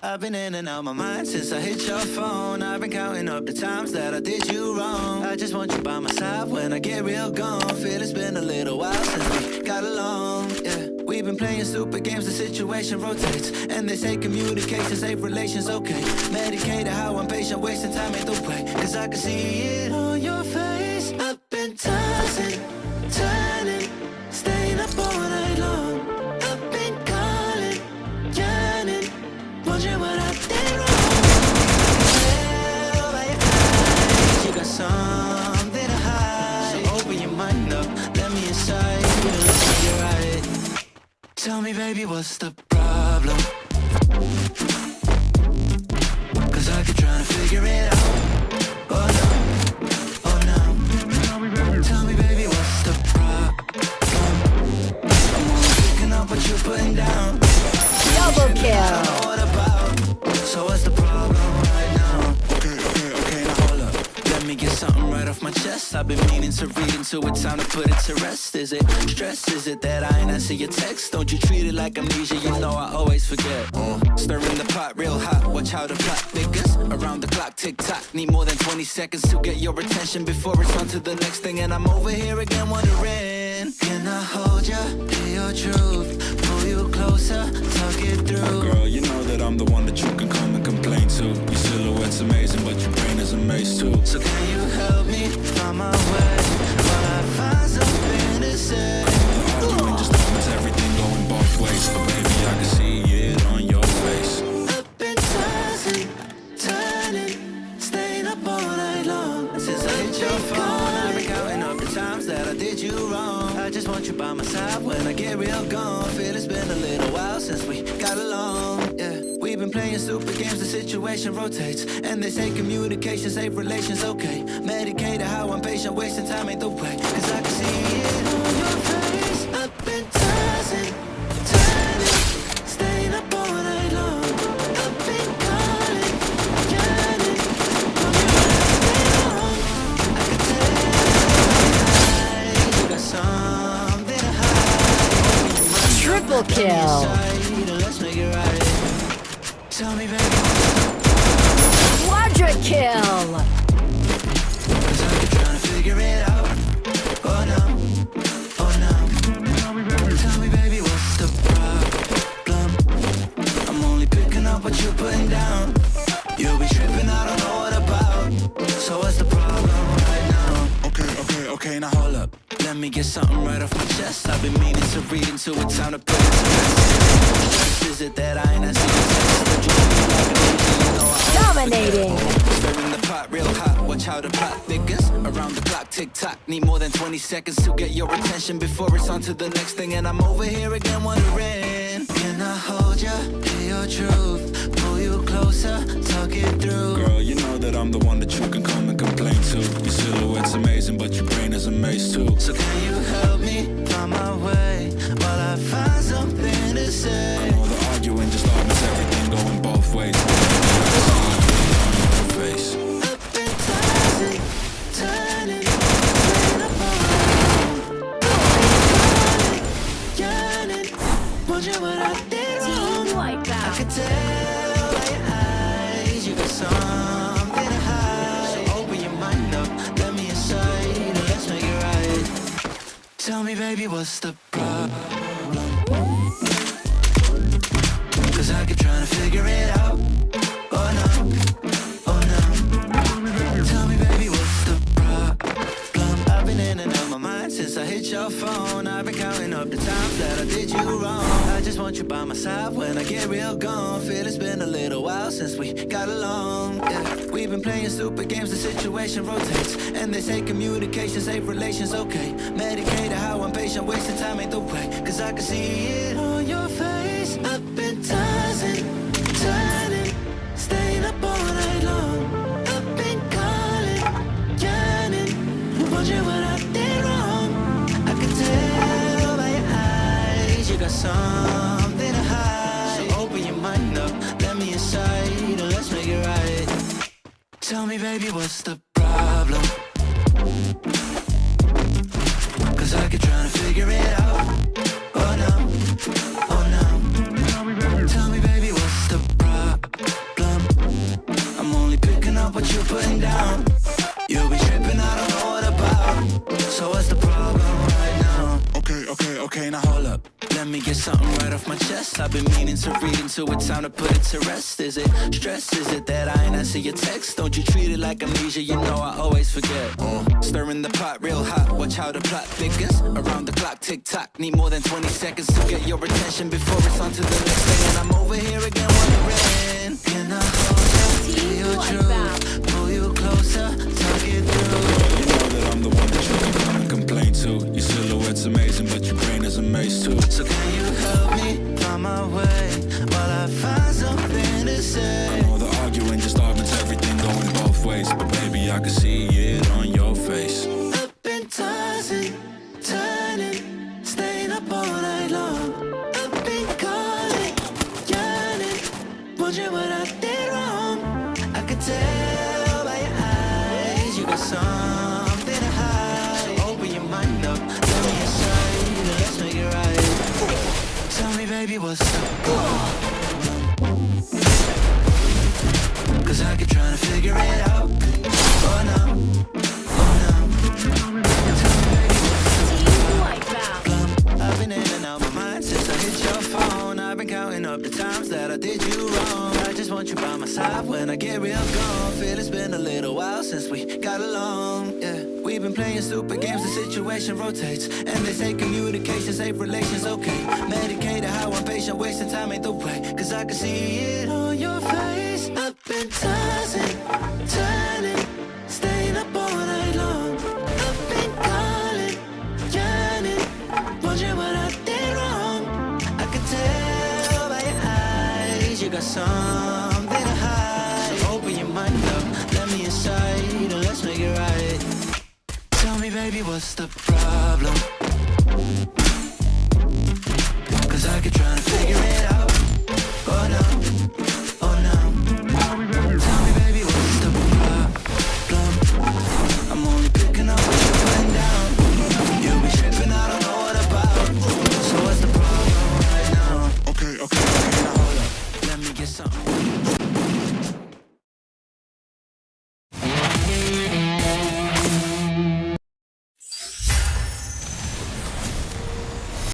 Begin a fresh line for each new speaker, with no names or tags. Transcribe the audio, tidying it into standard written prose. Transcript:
I've been in and out my mind since I hit your phone. I've been counting up the times that I did you wrong. I just want you by my side when I get real gone. Feel it's been a little while since we got along, yeah. We've been playing stupid games, the situation rotates. And they say communication, safe relations, okay. Medicated how I'm patient, wasting time ain't the way. Cause I can see it on your face. I've been tossing, turning, staying up all night long. I've been calling, yearning, wondering what I did wrong. Tell by your eyes, you got something to hide. So open your mind up, let me inside. You look like you're right. Tell me, baby, what's the problem? Cause I keep trying to figure it out. Oh no, oh no. Tell me, baby, what's the problem? I'm only picking up what you're putting down.
Double kill.
What about? So what's the problem right now? Okay, now hold up. Let me get something right off my chest. I've been meaning to read into it, time to put it to rest. Is it stress? Is it that I ain't answer your text? Don't you treat it like amnesia, you know I always forget. Stirring the pot real hot, watch how the plot thickens. Around the clock, tick tock, need more than 20 seconds to get your attention before it's on to the next thing. And I'm over here again wondering, can I hold ya, hear your truth, pull you closer, talk it through?
Girl, you know that I'm the one that you can come and complain to. Your silhouette's amazing, but your brain is a maze too.
So can you help me find my way while I find something to say?
Arguing just happens, everything going both ways. But baby, I can see it on your face.
I've been tossing, turning, staying up all night long. Since I hit your phone, I've been counting up the times that I did you wrong. I just want you by my side when I get real gone. Feel it's been a little while since we got along, yeah. We've been playing stupid games, the situation rotates. And they say communication, safe relations, okay. Medicated how I'm patient, wasting time ain't the way. Cause I can see it on your face. I've been tossing, turning, staying up all night long. I've been calling, yearning, wondering what I did wrong. I can tell you got something to hide.
Triple kill.
Let's make it right. Tell me, baby.
Quadra kill.
Cause I keep trying to figure it out. Oh no, oh no. Tell me, baby, what's the problem? I'm only picking up what you're putting down. You'll be tripping, I don't know what about. So what's the problem right now? Okay, now hold up. Let me get something right off my chest. I've been meaning to read into it, time to put it to rest. Is it that I ain't answer your text?
Dominating.
Stirring the pot real hot, watch how the plot thickens. Around the clock, tick tock, need more than 20 seconds to get your attention before it's on to the next thing. And I'm over here again wondering, can I hold ya, hear your truth, pull you closer, talk it through?
Girl, you know that I'm the one that you can come and complain to. Your silhouette's amazing, but your brain is a maze too.
So can you help me find my way while I find something to say?
I know the arguing just happens, everything going both ways. Face.
I've been tossing, turning, staying up all night. I've been calling, yearning, wondering what I did wrong. I can tell by your eyes you got something to hide. So open your mind up, let me inside, and let's make it right. Tell me, baby, what's the problem? Cause I keep trying to figure it out. Oh no, oh no. Tell me, baby, what's the problem? I've been in and out my mind since I hit your phone. I've been counting up the times that I did you wrong. I just want you by my side when I get real gone. Feel it's been a little while since we got along, yeah. We've been playing stupid games, the situation rotates. And they say communication, safe relations, okay. Medicated how I'm patient, wasting time ain't the way. Cause I can see it on your face. I've been tossing, turning, staying up all night long. I've been calling, yearning, wondering what I did wrong. I can tell by your eyes you got something to hide. So open your mind up, let me inside, and let's make it right. Tell me, baby, what's the problem? Cause I keep trying to figure it out. Oh no, oh no. Tell me, baby, what's the problem? putting down. You be tripping, I don't know what about. So what's the problem right now?
Okay, now hold up.
Let me get something right off my chest. I've been meaning to read into it, time to put it to rest. Is it stress? Is it that I ain't answer your text? Don't you treat it like amnesia, you know I always forget. Stirring the pot real hot, watch how the plot thickens. Around the clock, tick tock, need more than 20 seconds to get your attention before it's on to the next thing. And I'm over here again wondering, can I hold you, feel true, pull you closer, talk it through.
You know that I'm the one that you can come and complain to. Your silhouette's amazing, but your brain is a maze too.
So can you help me find my way while I find something to say?
I know the arguing just augments everything going both ways, but baby, I can see it on your face.
Up and tossing, turning, staying up all night long. Up and calling, yearning, wondering what I did wrong. I could tell by your eyes you got something to hide. So open your mind up, let me inside, let's make it right. Tell me, baby, what's up? Cause I keep trying to figure it out. Oh no, oh no. Tell me, baby, what's up? Glum, I've been in and out my mind since I hit your phone. I've been counting up the times that I did you wrong. I just want you by my side when I get real gone. Feel it's been a little while since we got along, yeah. We've been playing stupid games, the situation rotates. And they say communication, safe relations, okay. Medicated, how I'm patient, wasting time ain't the way. Cause I can see it on your face. Up and tossing, turning, staying up all night long. Up and calling, yearning, wondering what I did wrong. I could tell by your eyes you got something to hide. So open your mind up, let me inside, and let's make it right. Tell me, baby, what's the problem? Cause I keep trying to figure it out. Oh no,